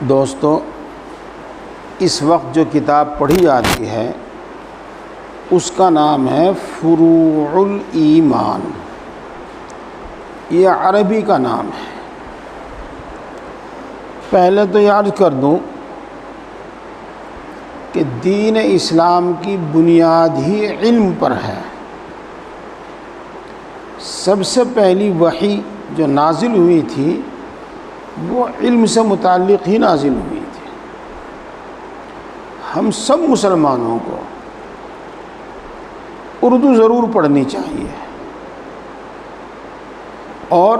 دوستو، اس وقت جو کتاب پڑھی جاتی ہے اس کا نام ہے فروع الایمان۔ یہ عربی کا نام ہے۔ پہلے تو یہ عرض کر دوں کہ دین اسلام کی بنیاد ہی علم پر ہے۔ سب سے پہلی وحی جو نازل ہوئی تھی وہ علم سے متعلق ہی نازل ہوئی تھی۔ ہم سب مسلمانوں کو اردو ضرور پڑھنی چاہیے اور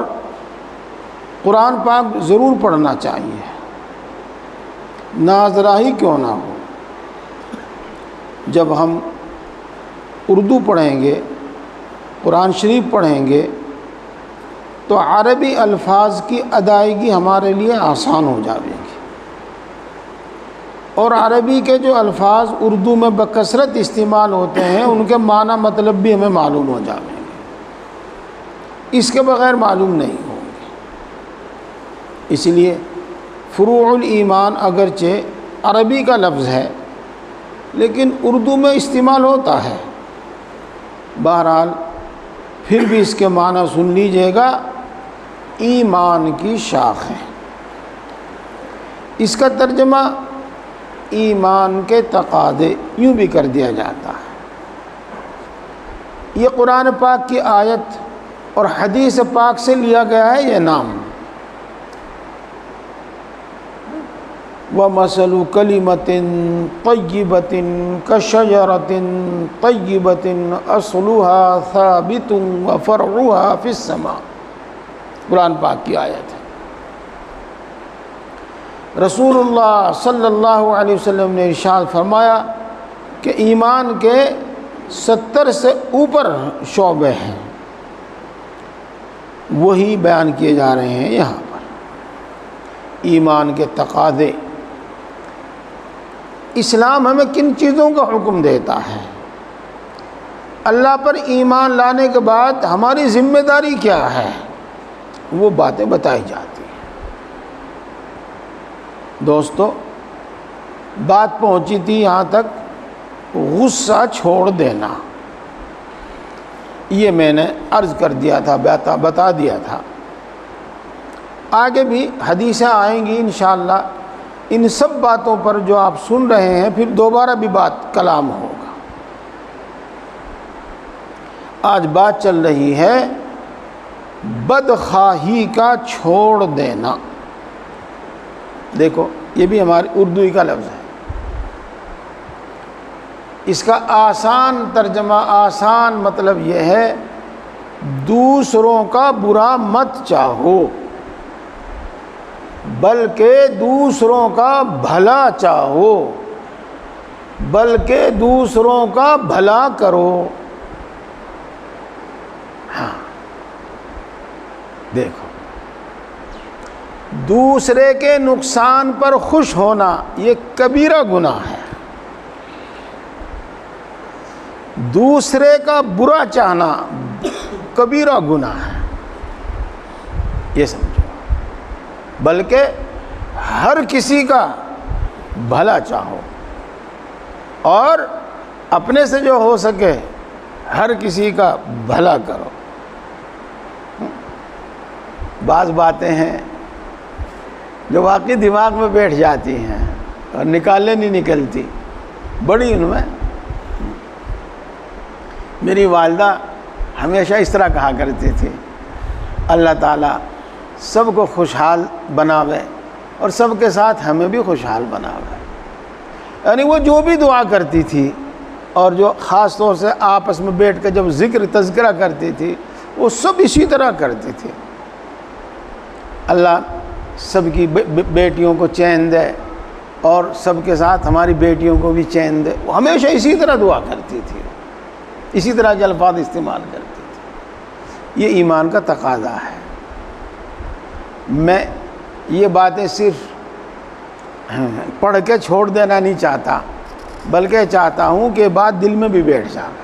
قرآن پاک ضرور پڑھنا چاہیے، ناظرہ ہی کیوں نہ ہو۔ جب ہم اردو پڑھیں گے، قرآن شریف پڑھیں گے تو عربی الفاظ کی ادائیگی ہمارے لیے آسان ہو جائے گی، اور عربی کے جو الفاظ اردو میں بکثرت استعمال ہوتے ہیں ان کے معنی مطلب بھی ہمیں معلوم ہو جائیں گے، اس کے بغیر معلوم نہیں ہوں گے۔ اس لیے فروع الایمان اگرچہ عربی کا لفظ ہے لیکن اردو میں استعمال ہوتا ہے۔ بہرحال پھر بھی اس کے معنی سن لیجئے گا، ایمان کی شاخ ہے۔ اس کا ترجمہ ایمان کے تقاضے یوں بھی کر دیا جاتا ہے۔ یہ قرآن پاک کی آیت اور حدیث پاک سے لیا گیا ہے یہ نام۔ وَمَثَلُ كَلِمَةٍ طَيِّبَةٍ كَشَجَرَةٍ طَيِّبَةٍ أَصْلُهَا ثَابِتٌ وَفَرْعُهَا فِي السَّمَاءِ۔ قرآن پاک کی آیت ہے۔ رسول اللہ صلی اللہ علیہ وسلم نے ارشاد فرمایا کہ ایمان کے 70 سے اوپر شعبے ہیں، وہی بیان کیے جا رہے ہیں یہاں پر۔ ایمان کے تقاضے، اسلام ہمیں کن چیزوں کا حکم دیتا ہے، اللہ پر ایمان لانے کے بعد ہماری ذمہ داری کیا ہے، وہ باتیں بتائی جاتی ہیں۔ دوستو، بات پہنچی تھی یہاں تک غصہ چھوڑ دینا۔ یہ میں نے عرض کر دیا تھا، بتا دیا تھا۔ آگے بھی حدیثیں آئیں گی انشاءاللہ۔ ان سب باتوں پر جو آپ سن رہے ہیں پھر دوبارہ بھی بات کلام ہوگا۔ آج بات چل رہی ہے بدخواہی کا چھوڑ دینا۔ دیکھو، یہ بھی ہماری اردوئی کا لفظ ہے۔ اس کا آسان ترجمہ، آسان مطلب یہ ہے دوسروں کا برا مت چاہو بلکہ دوسروں کا بھلا چاہو، بلکہ دوسروں کا بھلا کرو۔ ہاں، دیکھو، دوسرے کے نقصان پر خوش ہونا یہ کبیرہ گناہ ہے۔ دوسرے کا برا چاہنا کبیرہ گناہ ہے، یہ سمجھو۔ بلکہ ہر کسی کا بھلا چاہو اور اپنے سے جو ہو سکے ہر کسی کا بھلا کرو۔ بعض باتیں ہیں جو واقعی دماغ میں بیٹھ جاتی ہیں اور نکالنے نہیں نکلتی، بڑی ان میں۔ میری والدہ ہمیشہ اس طرح کہا کرتی تھی، اللہ تعالیٰ سب کو خوشحال بناوے اور سب کے ساتھ ہمیں بھی خوشحال بناوے۔ یعنی وہ جو بھی دعا کرتی تھی اور جو خاص طور سے آپس میں بیٹھ کے جب ذکر تذکرہ کرتی تھی وہ سب اسی طرح کرتی تھی۔ اللہ سب کی بیٹیوں کو چین دے اور سب کے ساتھ ہماری بیٹیوں کو بھی چین دے۔ وہ ہمیشہ اسی طرح دعا کرتی تھی، اسی طرح کے الفاظ استعمال کرتی تھی۔ یہ ایمان کا تقاضا ہے۔ میں یہ باتیں صرف پڑھ کے چھوڑ دینا نہیں چاہتا، بلکہ چاہتا ہوں کہ بات دل میں بھی بیٹھ جائے۔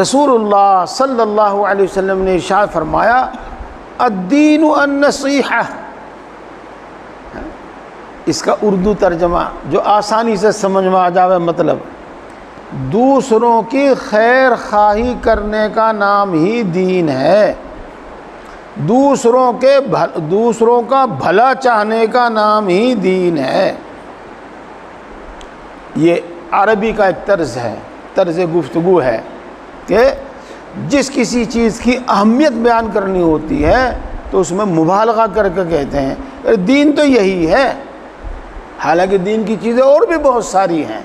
رسول اللہ صلی اللہ علیہ وسلم نے ارشاد فرمایا الدین النصیحہ، اس کا اردو ترجمہ جو آسانی سے سمجھ میں آ جاوے، مطلب دوسروں کی خیر خواہی کرنے کا نام ہی دین ہے، دوسروں کا بھلا چاہنے کا نام ہی دین ہے۔ یہ عربی کا ایک طرز گفتگو ہے کہ جس کسی چیز کی اہمیت بیان کرنی ہوتی ہے تو اس میں مبالغہ کر کے کہتے ہیں دین تو یہی ہے، حالانکہ دین کی چیزیں اور بھی بہت ساری ہیں،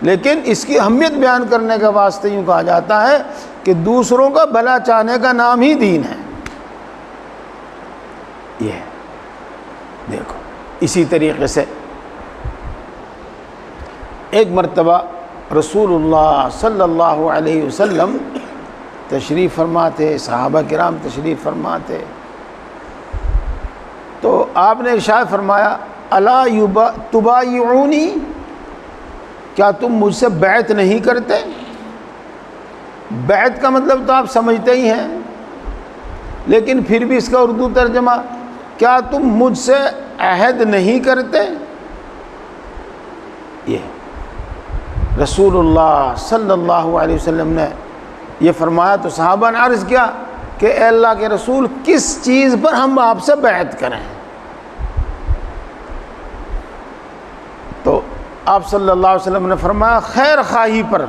لیکن اس کی اہمیت بیان کرنے کے واسطے یوں کہا جاتا ہے کہ دوسروں کا بھلا چاہنے کا نام ہی دین ہے۔ یہ دیکھو، اسی طریقے سے ایک مرتبہ رسول اللہ صلی اللہ علیہ وسلم تشریف فرما تھے، صحابہ کرام تشریف فرما تھے، تو آپ نے ارشاد فرمایا الا تبایعونی، کیا تم مجھ سے بیعت نہیں کرتے؟ بیعت کا مطلب تو آپ سمجھتے ہی ہیں، لیکن پھر بھی اس کا اردو ترجمہ، کیا تم مجھ سے عہد نہیں کرتے؟ یہ رسول اللہ صلی اللہ علیہ وسلم نے یہ فرمایا تو صحابہ نے عرض کیا کہ اے اللہ کے رسول، کس چیز پر ہم آپ سے بیعت کریں؟ تو آپ صلی اللہ علیہ وسلم نے فرمایا خیر خواہی پر۔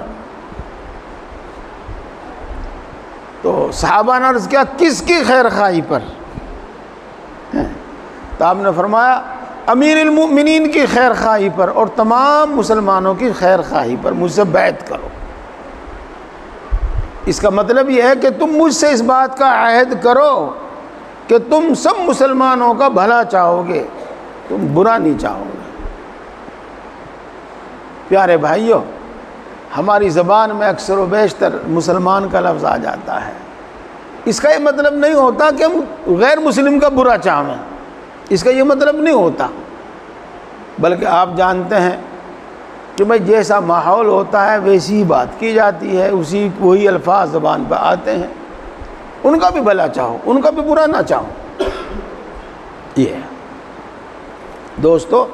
تو صحابہ نے عرض کیا کس کی خیر خواہی پر؟ تو آپ نے فرمایا امیر المؤمنین کی خیر خواہی پر اور تمام مسلمانوں کی خیر خواہی پر مجھ سے بیعت کرو۔ اس کا مطلب یہ ہے کہ تم مجھ سے اس بات کا عہد کرو کہ تم سب مسلمانوں کا بھلا چاہو گے، تم برا نہیں چاہو گے۔ پیارے بھائیوں، ہماری زبان میں اکثر و بیشتر مسلمان کا لفظ آ جاتا ہے، اس کا یہ مطلب نہیں ہوتا کہ ہم غیر مسلم کا برا چاہیں، اس کا یہ مطلب نہیں ہوتا، بلکہ آپ جانتے ہیں کہ بھائی جیسا ماحول ہوتا ہے ویسی ہی بات کی جاتی ہے، وہی الفاظ زبان پہ آتے ہیں، ان کا بھی بھلا چاہو، ان کا بھی برا نہ چاہو۔ یہ ہے دوستو،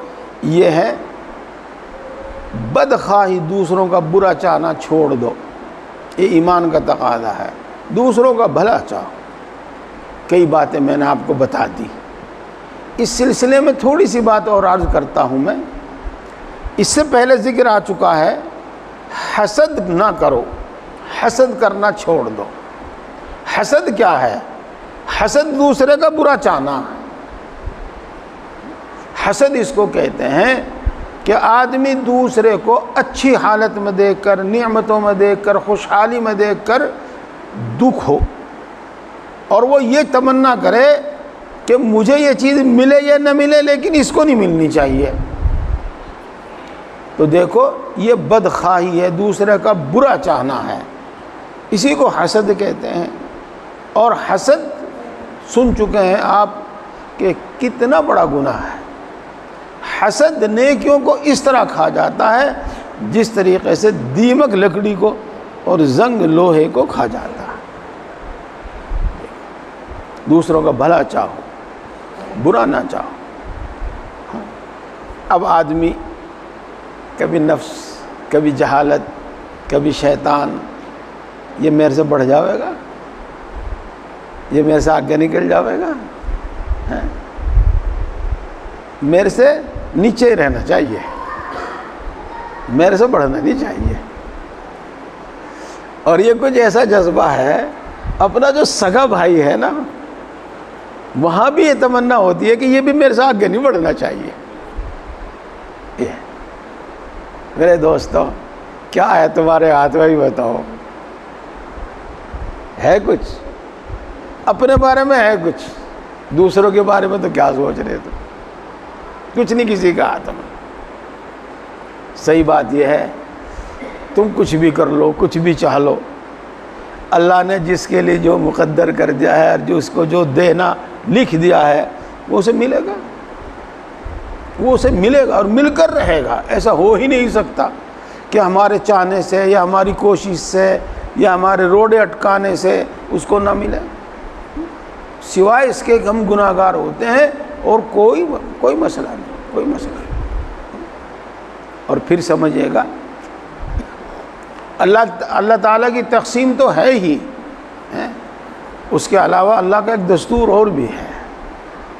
یہ ہے بدخواہی، دوسروں کا برا چاہنا چھوڑ دو، یہ ایمان کا تقاضا ہے، دوسروں کا بھلا چاہو۔ کئی باتیں میں نے آپ کو بتا دی، اس سلسلے میں تھوڑی سی بات اور عرض کرتا ہوں میں۔ اس سے پہلے ذکر آ چکا ہے، حسد نہ کرو، حسد کرنا چھوڑ دو۔ حسد کیا ہے؟ حسد دوسرے کا برا چاہنا ہے۔ حسد اس کو کہتے ہیں کہ آدمی دوسرے کو اچھی حالت میں دیکھ کر، نعمتوں میں دیکھ کر، خوشحالی میں دیکھ کر دکھ ہو، اور وہ یہ تمنا کرے کہ مجھے یہ چیز ملے یا نہ ملے لیکن اس کو نہیں ملنی چاہیے۔ تو دیکھو، یہ بدخواہی ہے، دوسرے کا برا چاہنا ہے، اسی کو حسد کہتے ہیں۔ اور حسد سن چکے ہیں آپ کہ کتنا بڑا گناہ ہے۔ حسد نیکیوں کو اس طرح کھا جاتا ہے جس طریقے سے دیمک لکڑی کو اور زنگ لوہے کو کھا جاتا ہے۔ دوسروں کا بھلا چاہو، برا نہ چاہو۔ اب آدمی کبھی نفس، کبھی جہالت، کبھی شیطان، یہ میرے سے بڑھ جاوے گا، یہ میرے سے آگے نکل جاوے گا، میرے سے نیچے ہی رہنا چاہیے، میرے سے بڑھنا نہیں چاہیے۔ اور یہ کچھ ایسا جذبہ ہے، اپنا جو سگا بھائی ہے نا، وہاں بھی یہ تمنا ہوتی ہے کہ یہ بھی میرے سے آگے نہیں بڑھنا چاہیے۔ میرے دوستو، کیا ہے تمہارے ہاتھ میں بھی بتاؤ؟ ہے کچھ؟ اپنے بارے میں ہے کچھ، دوسروں کے بارے میں تو کیا سوچ رہے تم؟ کچھ نہیں کسی کا ہاتھ میں۔ صحیح بات یہ ہے، تم کچھ بھی کر لو، کچھ بھی چاہ لو، اللہ نے جس کے لیے جو مقدر کر دیا ہے اور جو اس کو جو دینا لکھ دیا ہے وہ اسے ملے گا، وہ اسے ملے گا اور مل کر رہے گا۔ ایسا ہو ہی نہیں سکتا کہ ہمارے چاہنے سے یا ہماری کوشش سے یا ہمارے روڑے اٹکانے سے اس کو نہ ملے۔ سوائے اس کے کہ ہم گناہ گار ہوتے ہیں، اور کوئی مسئلہ نہیں، کوئی مسئلہ نہیں۔ اور پھر سمجھے گا اللہ تعالیٰ کی تقسیم تو ہے ہی، اس کے علاوہ اللہ کا ایک دستور اور بھی ہے۔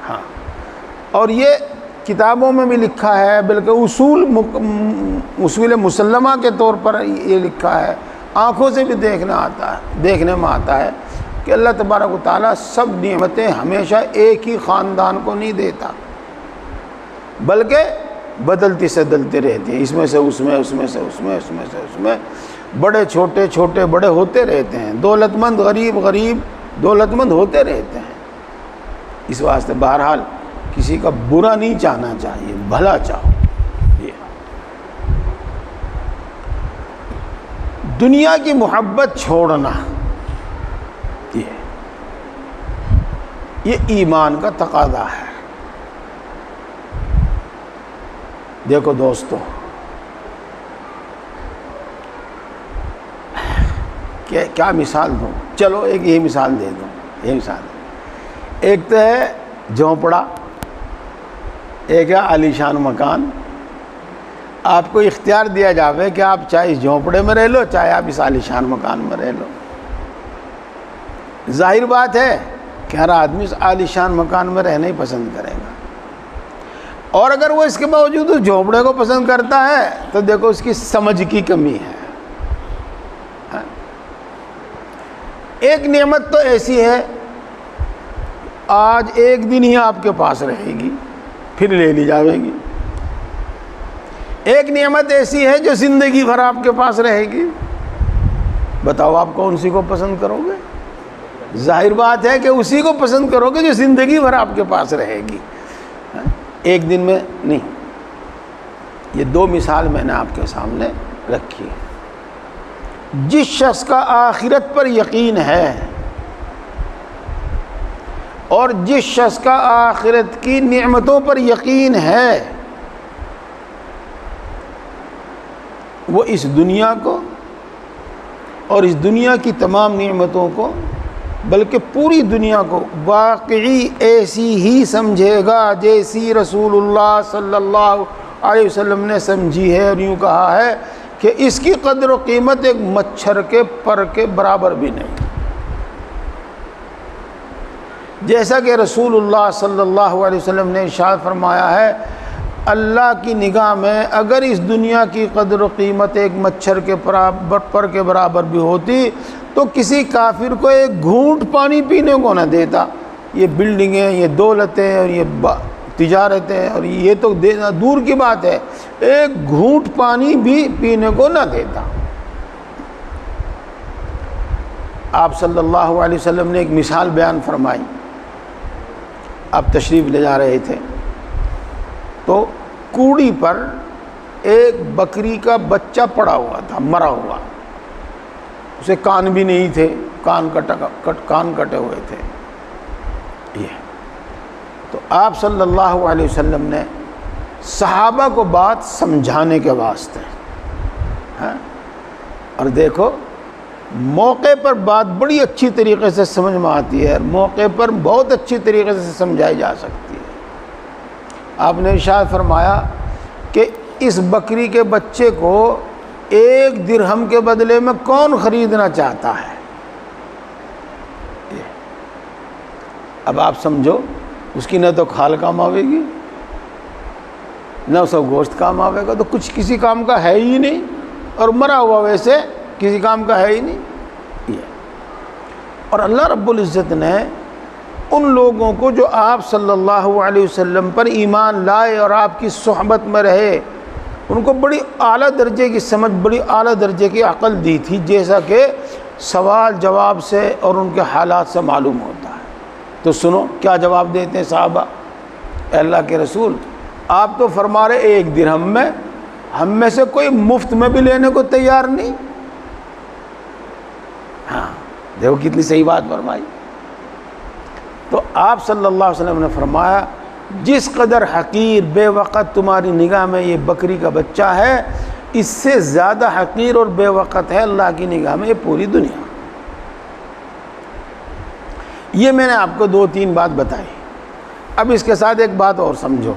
ہاں، اور یہ کتابوں میں بھی لکھا ہے، بلکہ اصول مسلمہ کے طور پر یہ لکھا ہے، آنکھوں سے بھی دیکھنے میں آتا ہے کہ اللہ تبارک و تعالیٰ سب نعمتیں ہمیشہ ایک ہی خاندان کو نہیں دیتا، بلکہ بدلتی سے بدلتے رہتے ہیں، اس میں سے اس میں، اس میں سے اس میں، اس میں سے اس میں، بڑے چھوٹے، چھوٹے بڑے ہوتے رہتے ہیں، دولت مند غریب، غریب دولت مند ہوتے رہتے ہیں۔ اس واسطے بہرحال کسی کا برا نہیں چاہنا چاہیے، بھلا چاہو۔ دنیا کی محبت چھوڑنا یہ ایمان کا تقاضا ہے۔ دیکھو دوستو، کیا مثال دوں؟ چلو ایک یہ مثال دے دوں، ایک تو ہے جھونپڑا، ایک ہے عالیشان مکان۔ آپ کو اختیار دیا جاوے کہ آپ چاہے اس جھونپڑے میں رہ لو، چاہے آپ اس عالیشان مکان میں رہ لو۔ ظاہر بات ہے کہ ہر آدمی اس عالیشان مکان میں رہنا ہی پسند کرے گا، اور اگر وہ اس کے باوجود اس جھونپڑے کو پسند کرتا ہے تو دیکھو اس کی سمجھ کی کمی ہے۔ ایک نعمت تو ایسی ہے آج ایک دن ہی آپ کے پاس رہے گی، پھر لے لی جائے گی۔ ایک نعمت ایسی ہے جو زندگی بھر آپ کے پاس رہے گی۔ بتاؤ آپ کون سی کو پسند کرو گے؟ ظاہر بات ہے کہ اسی کو پسند کرو گے جو زندگی بھر آپ کے پاس رہے گی، ایک دن میں نہیں۔ یہ دو مثال میں نے آپ کے سامنے رکھی ہے۔ جس شخص کا آخرت پر یقین ہے اور جس شخص کا آخرت کی نعمتوں پر یقین ہے، وہ اس دنیا کو اور اس دنیا کی تمام نعمتوں کو، بلکہ پوری دنیا کو واقعی ایسی ہی سمجھے گا جیسی رسول اللہ صلی اللہ علیہ وسلم نے سمجھی ہے، اور یوں کہا ہے کہ اس کی قدر و قیمت ایک مچھر کے پر کے برابر بھی نہیں۔ جیسا کہ رسول اللہ صلی اللہ علیہ وسلم نے ارشاد فرمایا ہے، اللہ کی نگاہ میں اگر اس دنیا کی قدر و قیمت ایک مچھر کے پر کے برابر بھی ہوتی تو کسی کافر کو ایک گھونٹ پانی پینے کو نہ دیتا۔ یہ بلڈنگیں، یہ دولتیں اور یہ تجارتیں اور یہ تو دینا دور کی بات ہے، ایک گھونٹ پانی بھی پینے کو نہ دیتا۔ آپ صلی اللہ علیہ وسلم نے ایک مثال بیان فرمائی۔ آپ تشریف لے جا رہے تھے تو کوڑی پر ایک بکری کا بچہ پڑا ہوا تھا، مرا ہوا، اسے کان بھی نہیں تھے، کان کٹے ہوئے تھے۔ یہ تو آپ صلی اللہ علیہ وسلم نے صحابہ کو بات سمجھانے کے واسطے، اور دیکھو موقع پر بات بڑی اچھی طریقے سے سمجھ میں آتی ہے، موقع پر بہت اچھی طریقے سے سمجھائی جا سکتی ہے۔ آپ نے ارشاد فرمایا کہ اس بکری کے بچے کو 1 درہم کے بدلے میں کون خریدنا چاہتا ہے؟ اب آپ سمجھو، اس کی نہ تو کھال کام آوے گی، نہ اس کا گوشت کام آوے گا، تو کچھ کسی کام کا ہے ہی نہیں، اور مرا ہوا ویسے کسی کام کا ہے ہی نہیں۔ اور اللہ رب العزت نے ان لوگوں کو جو آپ صلی اللہ علیہ وسلم پر ایمان لائے اور آپ کی صحبت میں رہے، ان کو بڑی اعلیٰ درجے کی سمجھ، بڑی اعلیٰ درجے کی عقل دی تھی، جیسا کہ سوال جواب سے اور ان کے حالات سے معلوم ہوتا ہے۔ تو سنو کیا جواب دیتے ہیں صحابہ، اے اللہ کے رسول، آپ تو فرما رہے 1 درہم میں، ہم میں سے کوئی مفت میں بھی لینے کو تیار نہیں۔ ہاں دیکھو کتنی صحیح بات فرمائی۔ تو آپ صلی اللہ علیہ وسلم نے فرمایا، جس قدر حقیر بے وقت تمہاری نگاہ میں یہ بکری کا بچہ ہے، اس سے زیادہ حقیر اور بے وقت ہے اللہ کی نگاہ میں یہ پوری دنیا۔ یہ میں نے آپ کو 2-3 بات بتائی. اب اس کے ساتھ ایک بات اور سمجھو.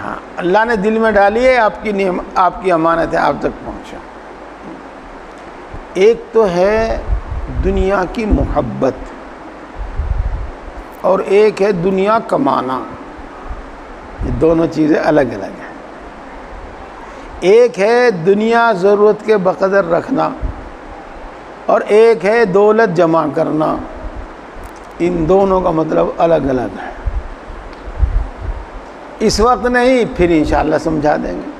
ہاں، اللہ نے دل میں ڈالی ہے، آپ کی امانت ہے، آپ تک پہنچا. ایک تو ہے دنیا کی محبت اور ایک ہے دنیا کمانا. یہ دونوں چیزیں الگ الگ ہیں. ایک ہے دنیا ضرورت کے بقدر رکھنا اور ایک ہے دولت جمع کرنا. ان دونوں کا مطلب الگ الگ ہے. اس وقت نہیں، پھر انشاءاللہ سمجھا دیں گے.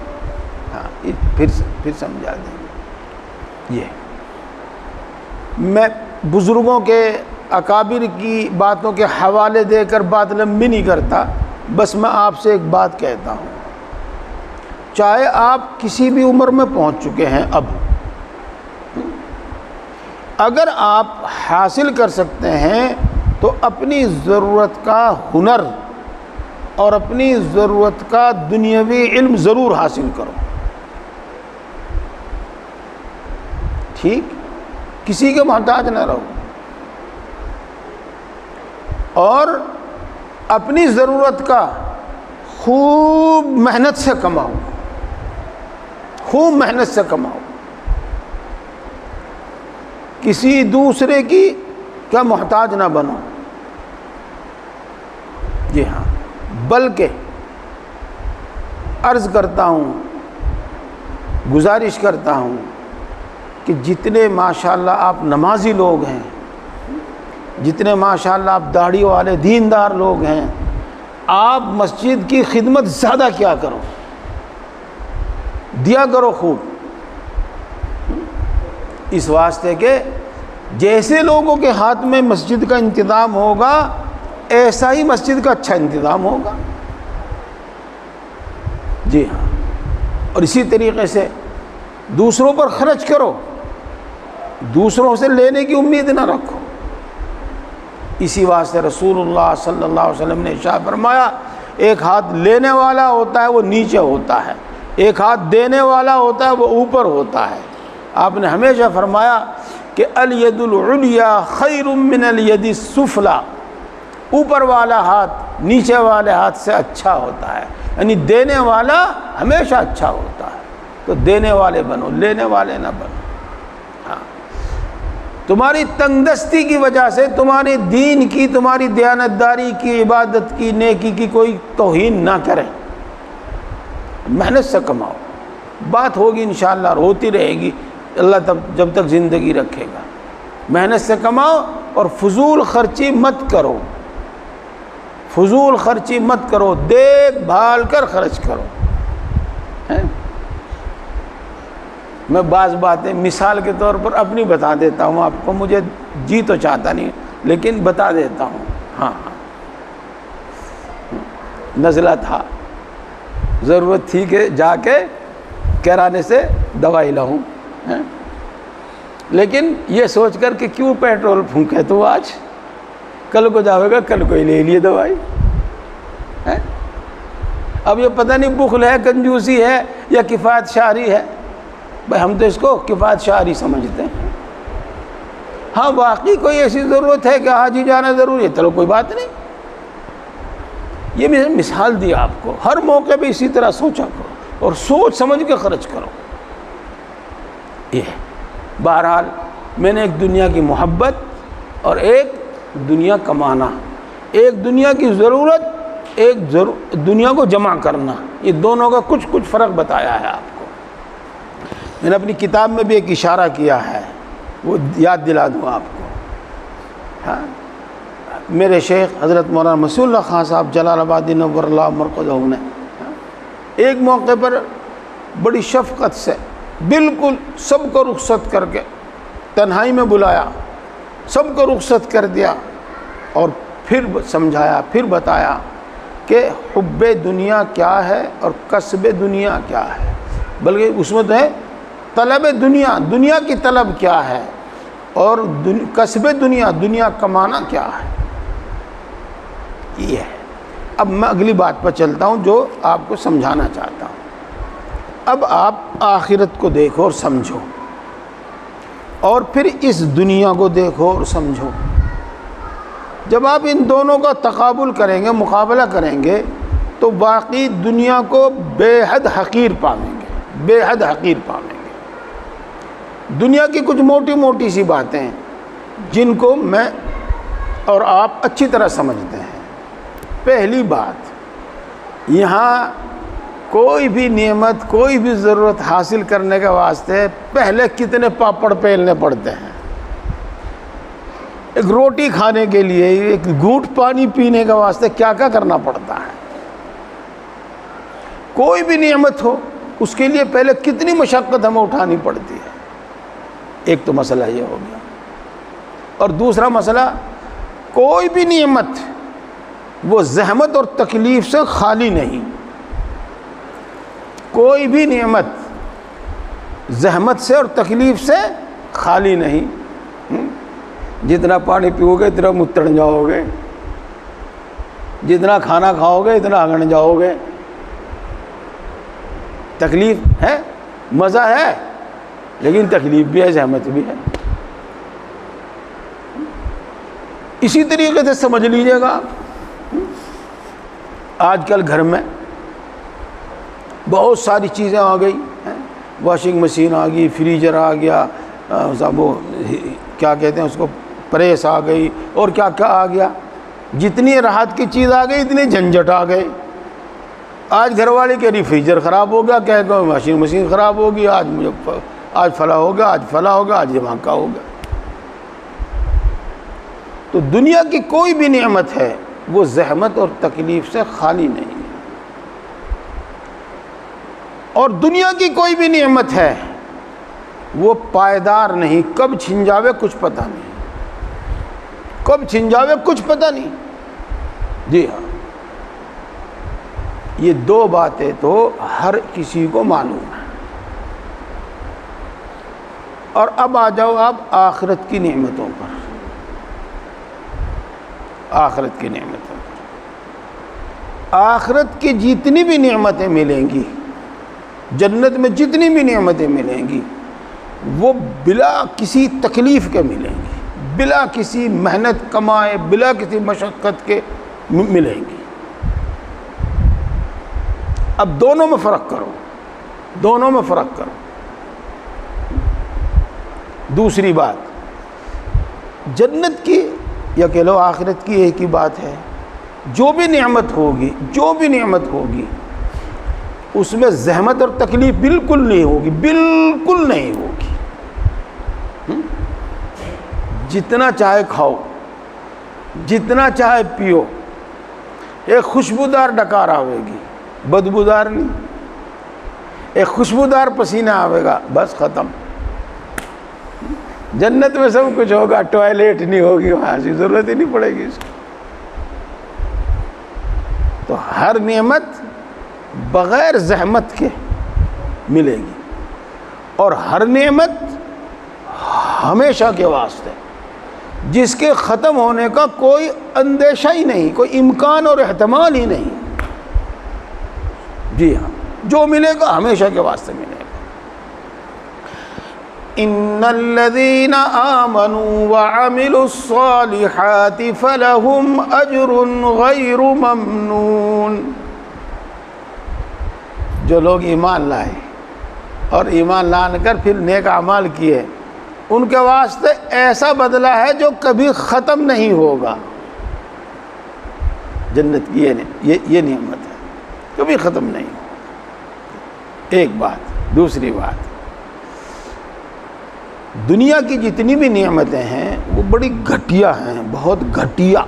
ہاں، پھر سمجھا دیں گے. یہ میں بزرگوں کے اکابر کی باتوں کے حوالے دے کر بات لمبی نہیں کرتا، بس میں آپ سے ایک بات کہتا ہوں. چاہے آپ کسی بھی عمر میں پہنچ چکے ہیں، اب اگر آپ حاصل کر سکتے ہیں تو اپنی ضرورت کا ہنر اور اپنی ضرورت کا دنیاوی علم ضرور حاصل کرو. ٹھیک، کسی کے محتاج نہ رہو اور اپنی ضرورت کا خوب محنت سے کماؤ، خوب محنت سے کماؤ. کسی دوسرے کی کا محتاج نہ بنو. جی ہاں، بلکہ عرض کرتا ہوں، گزارش کرتا ہوں کہ جتنے ماشاءاللہ آپ نمازی لوگ ہیں، جتنے ماشاءاللہ آپ داڑھی والے دیندار لوگ ہیں، آپ مسجد کی خدمت زیادہ کیا کرو، دیا کرو خوب. اس واسطے کہ جیسے لوگوں کے ہاتھ میں مسجد کا انتظام ہوگا ایسا ہی مسجد کا اچھا انتظام ہوگا. جی ہاں، اور اسی طریقے سے دوسروں پر خرچ کرو، دوسروں سے لینے کی امید نہ رکھو. اسی واسطے رسول اللہ صلی اللہ علیہ وسلم نے ارشاد فرمایا، ایک ہاتھ لینے والا ہوتا ہے وہ نیچے ہوتا ہے، ایک ہاتھ دینے والا ہوتا ہے وہ اوپر ہوتا ہے. آپ نے ہمیشہ فرمایا کہ الید العلیا خیر من الید السفلی، اوپر والا ہاتھ نیچے والے ہاتھ سے اچھا ہوتا ہے. یعنی دینے والا ہمیشہ اچھا ہوتا ہے. تو دینے والے بنو، لینے والے نہ بنو. ہاں، تمہاری تنگ دستی کی وجہ سے تمہاری دین کی، تمہاری دیانتداری کی، عبادت کی، نیکی کی کوئی توہین نہ کرے. محنت سے کماؤ، بات ہوگی انشاءاللہ اور ہوتی رہے گی اللہ جب تک زندگی رکھے گا. محنت سے کماؤ اور فضول خرچی مت کرو، فضول خرچی مت کرو، دیکھ بھال کر خرچ کرو. میں بعض باتیں مثال کے طور پر اپنی بتا دیتا ہوں آپ کو، مجھے جی تو چاہتا نہیں لیکن بتا دیتا ہوں. ہاں ہاں، نزلہ تھا، ضرورت تھی کہ جا کے کرانے سے دوائی لاؤں، لیکن یہ سوچ کر کہ کیوں پیٹرول پھونکے تو آج کل کو جاوے گا، کل کو ہی لے لیے دوائی. اب یہ پتہ نہیں بخل ہے، کنجوسی ہے یا کفایت شعری ہے. بھائی ہم تو اس کو کفایت شعری سمجھتے ہیں. ہاں واقعی کوئی ایسی ضرورت ہے کہ آج ہی جانا ضروری ہے، چلو کوئی بات نہیں. یہ میں نے مثال دی آپ کو، ہر موقع پہ اسی طرح سوچا کرو اور سوچ سمجھ کے خرچ کرو. یہ بہرحال میں نے ایک دنیا کی محبت اور ایک دنیا کمانا، ایک دنیا کی ضرورت، ایک دنیا کو جمع کرنا، یہ دونوں کا کچھ فرق بتایا ہے آپ کو. میں نے اپنی کتاب میں بھی ایک اشارہ کیا ہے، وہ یاد دلا دوں آپ کو. ہاں، میرے شیخ حضرت مولانا مسیح اللہ خان صاحب جلال آبادی نور اللہ مرقدہ نے ایک موقع پر بڑی شفقت سے بالکل سب کو رخصت کر کے تنہائی میں بلایا، سب کو رخصت کر دیا اور پھر سمجھایا، پھر بتایا کہ حب دنیا کیا ہے اور کسب دنیا کیا ہے. بلکہ اس میں تو ہے طلب دنیا، دنیا کی طلب کیا ہے، اور کسب دنیا، دنیا کمانا کیا ہے. یہ ہے. اب میں اگلی بات پر چلتا ہوں جو آپ کو سمجھانا چاہتا ہوں. اب آپ آخرت کو دیکھو اور سمجھو، اور پھر اس دنیا کو دیکھو اور سمجھو. جب آپ ان دونوں کا تقابل کریں گے، مقابلہ کریں گے، تو باقی دنیا کو بے حد حقیر پائیں گے، بے حد حقیر پائیں گے۔ دنیا کی کچھ موٹی موٹی سی باتیں جن کو میں اور آپ اچھی طرح سمجھتے ہیں۔ پہلی بات، یہاں کوئی بھی نعمت، کوئی بھی ضرورت حاصل کرنے کے واسطے پہلے کتنے پاپڑ پیلنے پڑتے ہیں۔ ایک روٹی کھانے کے لیے، ایک گھونٹ پانی پینے کے واسطے کیا کیا کرنا پڑتا ہے۔ کوئی بھی نعمت ہو اس کے لیے پہلے کتنی مشقت ہمیں اٹھانی پڑتی ہے۔ ایک تو مسئلہ یہ ہو گیا، اور دوسرا مسئلہ، کوئی بھی نعمت وہ زحمت اور تکلیف سے خالی نہیں۔ کوئی بھی نعمت زحمت سے اور تکلیف سے خالی نہیں۔ جتنا پانی پیو گے اتنا متڑ جاؤ گے، جتنا کھانا کھاؤ گے اتنا اگڑ جاؤ گے۔ تکلیف ہے، مزہ ہے، لیکن تکلیف بھی ہے، زحمت بھی ہے۔ اسی طریقے سے سمجھ لیجئے گا، آج کل گھر میں بہت ساری چیزیں آ گئی ہیں، واشنگ مشین آ گئی، فریجر آ گیا، وہ کیا کہتے ہیں اس کو، پریس آ گئی، اور کیا کیا آ گیا۔ جتنی راحت کی چیز آ گئی اتنی جھنجھٹ آ گئی۔ آج گھر والے کہہ رہی فریجر خراب ہو گیا، کہہ کہ واشنگ مشین خراب ہوگی، آج فلاں ہو گیا، آج فلاں ہو گیا، آج وہاں کا ہو گیا۔ تو دنیا کی کوئی بھی نعمت ہے وہ زحمت اور تکلیف سے خالی نہیں ہے، اور دنیا کی کوئی بھی نعمت ہے وہ پائیدار نہیں، کب چھن جاوے کچھ پتہ نہیں، کب چھن جاوے کچھ پتہ نہیں۔ جی ہاں، یہ دو باتیں تو ہر کسی کو معلوم ہے۔ اور اب آ جاؤ آپ آخرت کی نعمتوں پر، آخرت کی نعمتوں پر۔ آخرت کی جتنی بھی نعمتیں ملیں گی، جنت میں جتنی بھی نعمتیں ملیں گی، وہ بلا کسی تکلیف کے ملیں گی، بلا کسی محنت کمائے، بلا کسی مشقت کے ملیں گی۔ اب دونوں میں فرق کرو، دونوں میں فرق کرو۔ دوسری بات، جنت کی یا کہہ لو آخرت کی ایک ہی بات ہے، جو بھی نعمت ہوگی، جو بھی نعمت ہوگی، اس میں زحمت اور تکلیف بالکل نہیں ہوگی، بالکل نہیں ہوگی۔ جتنا چاہے کھاؤ، جتنا چاہے پیو، ایک خوشبودار ڈکار آئے گی، بدبودار نہیں، ایک خوشبودار پسینہ آئے گا، بس ختم۔ جنت میں سب کچھ ہوگا، ٹوائلٹ نہیں ہوگی، وہاں سے ضرورت ہی نہیں پڑے گی اس کی۔ تو ہر نعمت بغیر زحمت کے ملے گی، اور ہر نعمت ہمیشہ کے واسطے، جس کے ختم ہونے کا کوئی اندیشہ ہی نہیں، کوئی امکان اور احتمال ہی نہیں۔ جی ہاں، جو ملے گا ہمیشہ کے واسطے ملے گا۔ ان الذين آمنوا وعملوا الصالحات فلهم اجر غیر ممنون۔ جو لوگ ایمان لائے اور ایمان لا کر پھر نیک اعمال کیے، ان کے واسطے ایسا بدلہ ہے جو کبھی ختم نہیں ہوگا۔ جنت کی یہ نعمت ہے، کبھی ختم نہیں ہوگا۔ ایک بات۔ دوسری بات، دنیا کی جتنی بھی نعمتیں ہیں وہ بڑی گھٹیا ہیں، بہت گھٹیا۔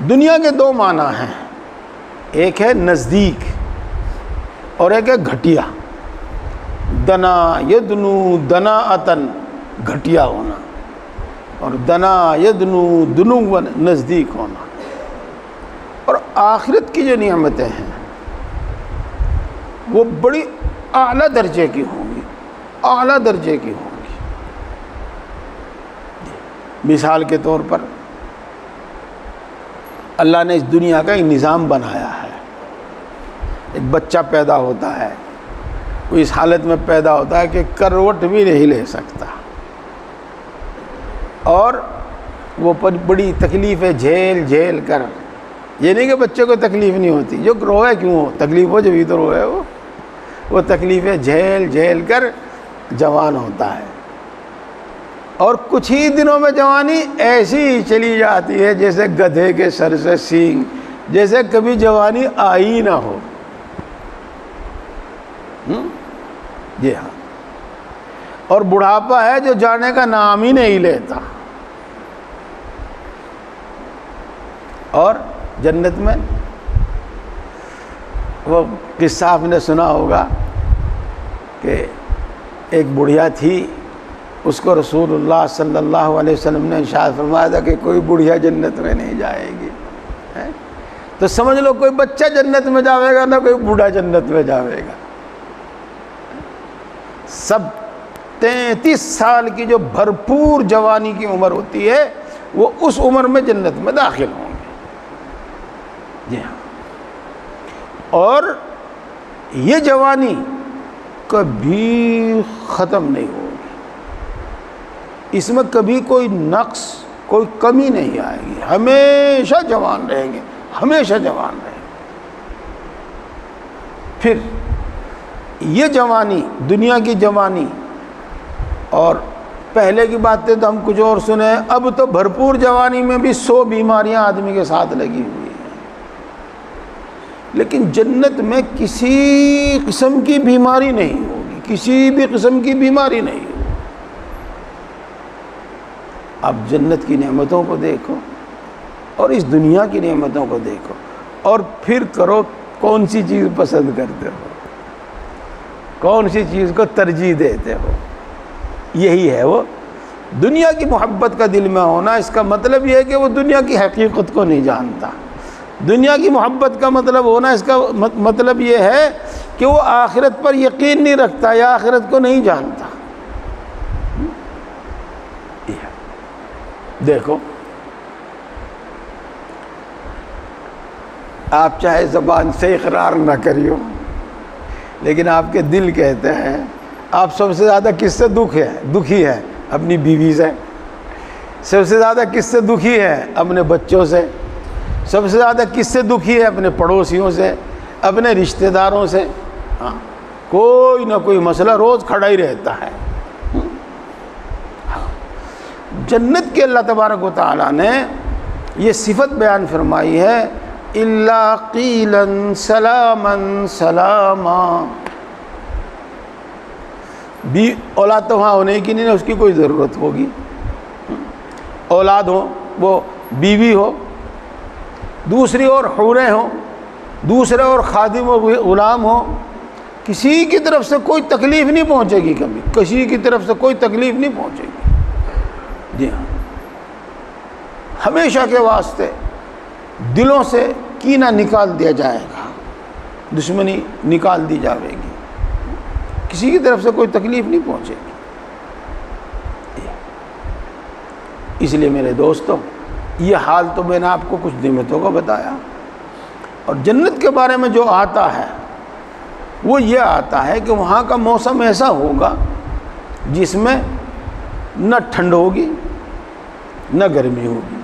دنیا کے دو معنی ہیں، ایک ہے نزدیک اور ایک ہے گھٹیا۔ دنا یدنو دناءتن، گھٹیا ہونا، اور دنا یدنو دنون، نزدیک ہونا۔ اور آخرت کی جو نعمتیں ہیں وہ بڑی اعلیٰ درجے کی ہوں گی، اعلیٰ درجے کی ہوں گی۔ مثال کے طور پر اللہ نے اس دنیا کا ایک نظام بنایا ہے۔ ایک بچہ پیدا ہوتا ہے، وہ اس حالت میں پیدا ہوتا ہے کہ کروٹ بھی نہیں لے سکتا، اور وہ بڑی تکلیفیں جھیل جھیل کر، یہ نہیں کہ بچے کو تکلیف نہیں ہوتی، جو روئے کیوں ہو، تکلیف ہو جبھی تو روئے وہ تکلیفیں جھیل جھیل کر جوان ہوتا ہے، اور کچھ ہی دنوں میں جوانی ایسی ہی چلی جاتی ہے جیسے گدھے کے سر سے سینگ، جیسے کبھی جوانی آئی نہ ہو۔ جی ہاں، اور بڑھاپا ہے جو جانے کا نام ہی نہیں لیتا۔ اور جنت میں وہ قصہ آپ نے سنا ہوگا کہ ایک بڑھیا تھی، اس کو رسول اللہ صلی اللہ علیہ وسلم نے ارشاد فرمایا تھا کہ کوئی بڑھیا جنت میں نہیں جائے گی، تو سمجھ لو کوئی بچہ جنت میں جاوے گا نہ کوئی بوڑھا جنت میں جاوے گا۔ سب 33 سال کی جو بھرپور جوانی کی عمر ہوتی ہے وہ اس عمر میں جنت میں داخل ہوں گے۔ جی ہاں، اور یہ جوانی کبھی ختم نہیں ہوگی، اس میں کبھی کوئی نقص کوئی کمی نہیں آئے گی، ہمیشہ جوان رہیں گے، ہمیشہ جوان رہیں گے۔ پھر یہ جوانی دنیا کی جوانی، اور پہلے کی باتیں تو ہم کچھ اور سنیں، اب تو بھرپور جوانی میں بھی 100 بیماریاں آدمی کے ساتھ لگی ہوئی ہیں، لیکن جنت میں کسی قسم کی بیماری نہیں ہوگی، کسی بھی قسم کی بیماری نہیں ہوگی۔ اب جنت کی نعمتوں کو دیکھو اور اس دنیا کی نعمتوں کو دیکھو، اور پھر کرو کون سی چیز پسند کرتے ہو، کون سی چیز کو ترجیح دیتے ہو۔ یہی ہے وہ دنیا کی محبت کا دل میں ہونا۔ اس کا مطلب یہ ہے کہ وہ دنیا کی حقیقت کو نہیں جانتا۔ دنیا کی محبت کا مطلب ہونا، اس کا مطلب یہ ہے کہ وہ آخرت پر یقین نہیں رکھتا یا آخرت کو نہیں جانتا۔ دیکھو، آپ چاہے زبان سے اقرار نہ کریو، لیکن آپ کے دل کہتے ہیں آپ سب سے زیادہ کس سے دکھی ہے؟ اپنی بیوی سے۔ سب سے زیادہ کس سے دکھی ہے؟ اپنے بچوں سے۔ سب سے زیادہ کس سے دکھی ہے؟ اپنے پڑوسیوں سے، اپنے رشتہ داروں سے۔ ہاں، کوئی نہ کوئی مسئلہ روز کھڑا ہی رہتا ہے۔ جنت کے اللہ تبارک و تعالیٰ نے یہ صفت بیان فرمائی ہے، الا قیلا سلاما سلاما۔ بھی اولاد تو وہاں ہونے کی نہیں، اس کی کوئی ضرورت ہوگی۔ اولاد ہو، وہ بیوی ہو، دوسری اور حوریں ہوں، دوسرے اور خادم و غلام ہو، کسی کی طرف سے کوئی تکلیف نہیں پہنچے گی، کبھی کسی کی طرف سے کوئی تکلیف نہیں پہنچے گی۔ جی ہاں، ہمیشہ کے واسطے دلوں سے کینہ نکال دیا جائے گا، دشمنی نکال دی جائے گی، کسی کی طرف سے کوئی تکلیف نہیں پہنچے گی۔ اس لیے میرے دوستوں، یہ حال تو میں نے آپ کو کچھ نعمتوں کو بتایا، اور جنت کے بارے میں جو آتا ہے وہ یہ آتا ہے کہ وہاں کا موسم ایسا ہوگا جس میں نہ ٹھنڈ ہوگی نہ گرمی ہوگی،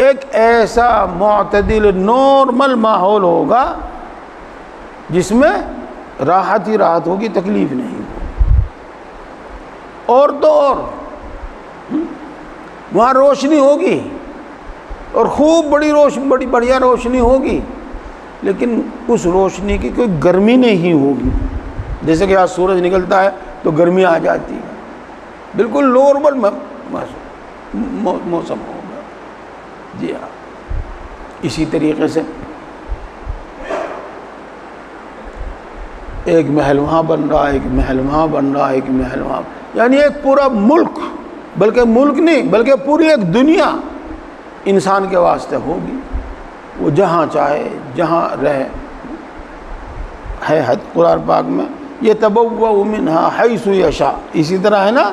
ایک ایسا معتدل نارمل ماحول ہوگا جس میں راحت ہی راحت ہوگی، تکلیف نہیں ہوگی۔ اور تو اور وہاں روشنی ہوگی، اور خوب بڑی بڑھیا روشنی ہوگی، لیکن اس روشنی کی کوئی گرمی نہیں ہوگی۔ جیسے کہ آج سورج نکلتا ہے تو گرمی آ جاتی ہے، بالکل نارمل موسم ہوگا۔ جی ہاں، اسی طریقے سے ایک محل وہاں بن رہا ہے، ایک محل وہاں بن رہا ہے، ایک محل وہاں، یعنی ایک پورا ملک، بلکہ ملک نہیں بلکہ پوری ایک دنیا انسان کے واسطے ہوگی، وہ جہاں چاہے جہاں رہے۔ ہے قرآن پاک میں یتبوأ منہا حیث یشاء، اسی طرح ہے نا،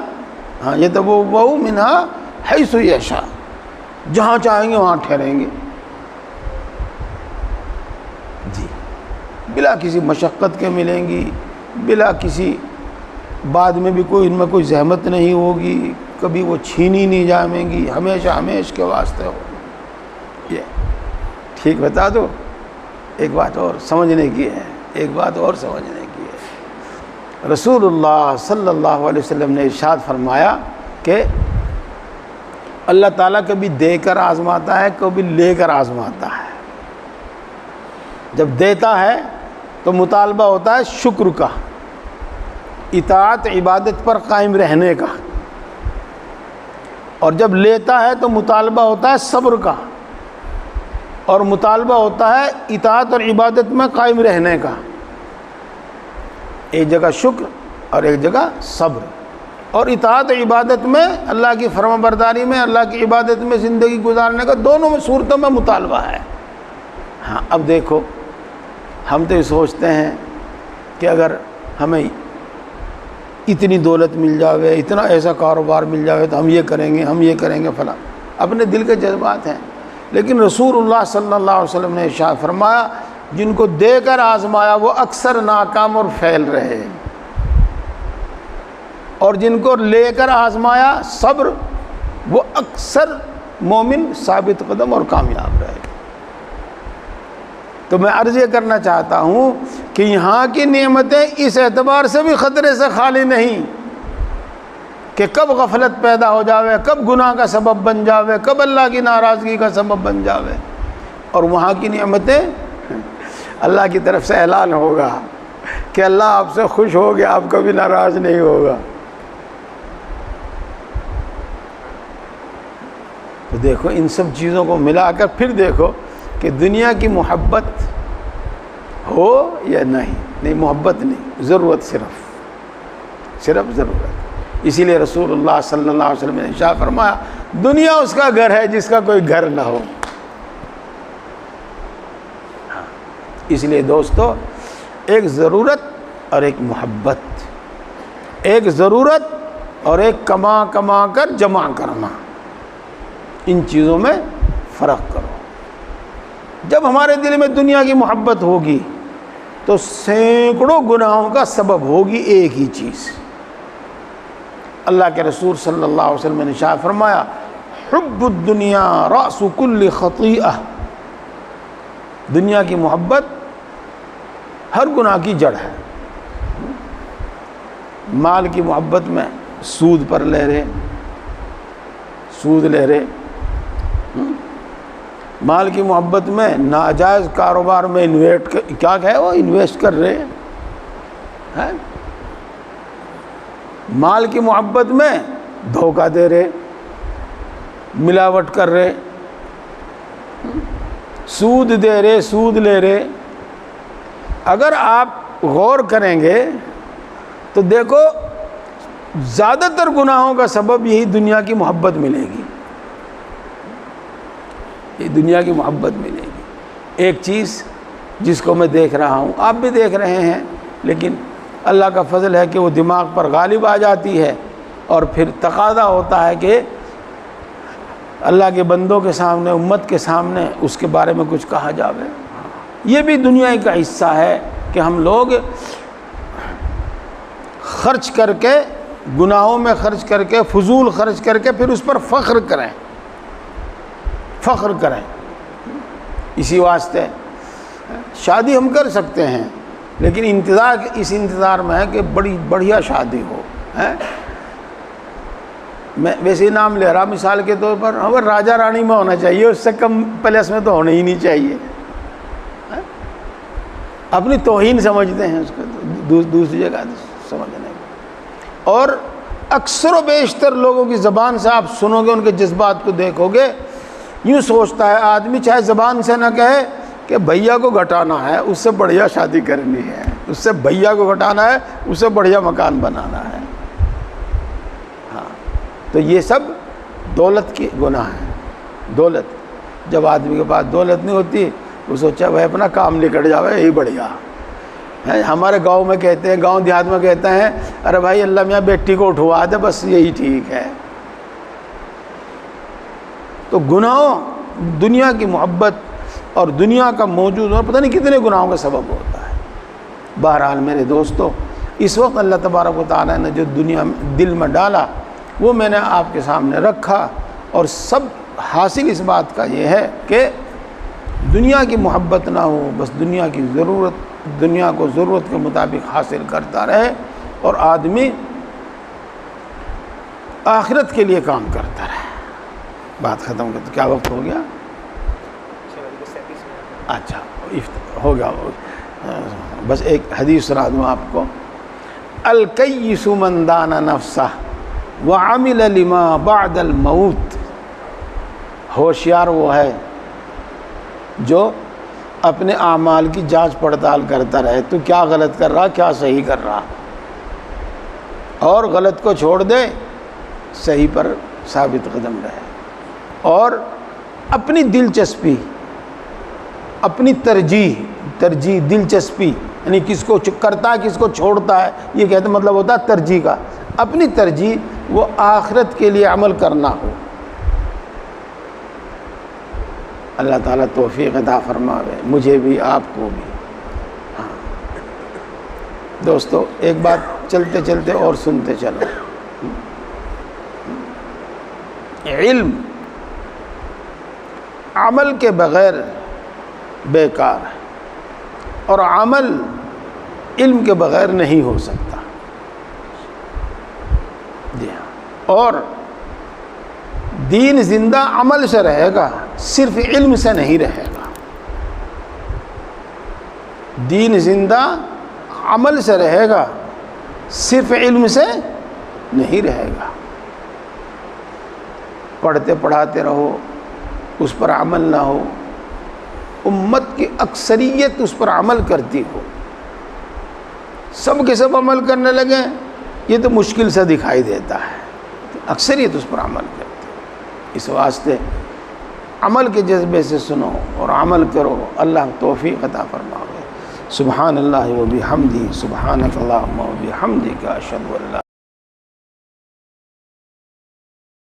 ہاں، یتبوأ منہا حیث یشاء، جہاں چاہیں گے وہاں ٹھہریں گے۔ جی، بلا کسی مشقت کے ملیں گی، بلا کسی بعد میں بھی کوئی ان میں کوئی زحمت نہیں ہوگی، کبھی وہ چھینی نہیں جائیں گی، ہمیشہ ہمیشہ کے واسطے ہو۔ یہ ٹھیک بتا دو، ایک بات اور سمجھنے کی ہے، ایک بات اور سمجھنے کی ہے۔ رسول اللہ صلی اللہ علیہ وسلم نے ارشاد فرمایا کہ اللہ تعالیٰ کبھی دے کر آزماتا ہے، کبھی لے کر آزماتا ہے۔ جب دیتا ہے تو مطالبہ ہوتا ہے شکر کا، اطاعت عبادت پر قائم رہنے کا، اور جب لیتا ہے تو مطالبہ ہوتا ہے صبر کا، اور مطالبہ ہوتا ہے اطاعت اور عبادت میں قائم رہنے کا۔ ایک جگہ شکر اور ایک جگہ صبر، اور اطاعت و عبادت میں اللہ کی فرما برداری میں، اللہ کی عبادت میں زندگی گزارنے کا، دونوں میں صورتوں میں مطالبہ ہے۔ ہاں اب دیکھو، ہم تو یہ سوچتے ہیں کہ اگر ہمیں اتنی دولت مل جاوے، اتنا ایسا کاروبار مل جاوے تو ہم یہ کریں گے، ہم یہ کریں گے، فلاں، اپنے دل کے جذبات ہیں۔ لیکن رسول اللہ صلی اللہ علیہ وسلم نے ارشاد فرمایا جن کو دے کر آزمایا وہ اکثر ناکام اور فیل رہے، اور جن کو لے کر آزمایا صبر، وہ اکثر مومن ثابت قدم اور کامیاب رہے۔ تو میں عرض یہ کرنا چاہتا ہوں کہ یہاں کی نعمتیں اس اعتبار سے بھی خطرے سے خالی نہیں کہ کب غفلت پیدا ہو جاوے، کب گناہ کا سبب بن جاوے، کب اللہ کی ناراضگی کا سبب بن جاوے۔ اور وہاں کی نعمتیں اللہ کی طرف سے اعلان ہوگا کہ اللہ آپ سے خوش ہو گیا، آپ کبھی ناراض نہیں ہوگا۔ تو دیکھو ان سب چیزوں کو ملا کر پھر دیکھو کہ دنیا کی محبت ہو یا نہیں محبت نہیں، ضرورت صرف ضرورت۔ اسی لیے رسول اللہ صلی اللہ علیہ وسلم نے ارشاد فرمایا دنیا اس کا گھر ہے جس کا کوئی گھر نہ ہو۔ اس لیے دوستو، ایک ضرورت اور ایک محبت، ایک ضرورت اور ایک کما کر جمع کرنا، ان چیزوں میں فرق کرو۔ جب ہمارے دل میں دنیا کی محبت ہوگی تو سینکڑوں گناہوں کا سبب ہوگی ایک ہی چیز۔ اللہ کے رسول صلی اللہ علیہ وسلم نے ارشاد فرمایا حب الدنیا رأس کل خطیئہ، دنیا کی محبت ہر گناہ کی جڑ ہے۔ مال کی محبت میں سود پر لے رہے، مال کی محبت میں ناجائز کاروبار میں انویسٹ کر رہے ہیں، مال کی محبت میں دھوکہ دے رہے، ملاوٹ کر رہے، سود دے رہے، سود لے رہے۔ اگر آپ غور کریں گے تو دیکھو زیادہ تر گناہوں کا سبب یہی دنیا کی محبت ملے گی، یہ دنیا کی محبت ملے گی۔ ایک چیز جس کو میں دیکھ رہا ہوں، آپ بھی دیکھ رہے ہیں، لیکن اللہ کا فضل ہے کہ وہ دماغ پر غالب آ جاتی ہے، اور پھر تقاضا ہوتا ہے کہ اللہ کے بندوں کے سامنے، امت کے سامنے اس کے بارے میں کچھ کہا جاوے۔ یہ بھی دنیا کا حصہ ہے کہ ہم لوگ خرچ کر کے، گناہوں میں خرچ کر کے، فضول خرچ کر کے پھر اس پر فخر کریں۔ اسی واسطے شادی ہم کر سکتے ہیں، لیکن اس انتظار میں ہے کہ بڑی بڑھیا شادی ہو۔ میں ویسے ہی نام لے رہا مثال کے طور پر، اگر راجہ رانی میں ہونا چاہیے، اس سے کم پیلس میں تو ہونا ہی نہیں چاہیے۔ اپنی توہین سمجھتے ہیں اس کو، دوسری جگہ سمجھنے کو۔ اور اکثر و بیشتر لوگوں کی زبان سے آپ سنو گے، ان کے جذبات کو دیکھو گے، یوں سوچتا ہے آدمی، چاہے زبان سے نہ کہے کہ بھیا کو گھٹانا ہے، اس سے بڑھیا شادی کرنی ہے، اس سے بھیا کو گھٹانا ہے، اس سے بڑھیا مکان بنانا ہے۔ ہاں، تو یہ سب دولت کی گناہ ہے۔ دولت، جب آدمی کے پاس دولت نہیں ہوتی، وہ سوچا بھائی اپنا کام نکٹ جاوے، یہی بڑھیا ہے۔ ہمارے گاؤں میں کہتے ہیں، گاؤں دیہات میں کہتے ہیں، ارے بھائی اللہ میاں بیٹی کو اٹھوا دے، بس یہی ٹھیک ہے۔ تو گناہوں، دنیا کی محبت اور دنیا کا موجود ہونا پتہ نہیں کتنے گناہوں کا سبب ہوتا ہے۔ بہرحال میرے دوستو، اس وقت اللہ تبارک و تعالیٰ نے جو دنیا میں دل میں ڈالا، وہ میں نے آپ کے سامنے رکھا، اور سب حاصل اس بات کا یہ ہے کہ دنیا کی محبت نہ ہو، بس دنیا کو ضرورت کے مطابق حاصل کرتا رہے، اور آدمی آخرت کے لیے کام کرتا رہے۔ بات ختم کر، تو کیا وقت ہو گیا؟ اچھا ہو گیا۔ بس ایک حدیث سنا دوں آپ کو، الکیس من دان نفسہ وعمل لما بعد الموت، ہوشیار وہ ہے جو اپنے اعمال کی جانچ پڑتال کرتا رہے، تو کیا غلط کر رہا، کیا صحیح کر رہا، اور غلط کو چھوڑ دے، صحیح پر ثابت قدم رہے، اور اپنی دلچسپی، اپنی ترجیح دلچسپی، یعنی کس کو کرتا ہے کس کو چھوڑتا ہے، یہ کہتے مطلب ہوتا ہے ترجیح کا، اپنی ترجیح وہ آخرت کے لیے عمل کرنا ہو۔ اللہ تعالیٰ توفیق عطا فرماوے، مجھے بھی آپ کو بھی۔ ہاں دوستو، ایک بات چلتے چلتے اور سنتے چلو، علم عمل کے بغیر بیکار ہے، اور عمل علم کے بغیر نہیں ہو سکتا۔ جی ہاں، اور دین زندہ عمل سے رہے گا، صرف علم سے نہیں رہے گا۔ دین زندہ عمل سے رہے گا، صرف علم سے نہیں رہے گا۔ پڑھتے پڑھاتے رہو، اس پر عمل نہ ہو، امت کی اکثریت اس پر عمل کرتی ہو، سب کے سب عمل کرنے لگے، یہ تو مشکل سے دکھائی دیتا ہے، اکثریت اس پر عمل کرتی ہے۔ اس واسطے عمل کے جذبے سے سنو اور عمل کرو، اللہ توفیق عطا فرماوے۔ سبحان اللہ و بحمدہ، سبحانک اللہم و بحمدک، اشہد ان لا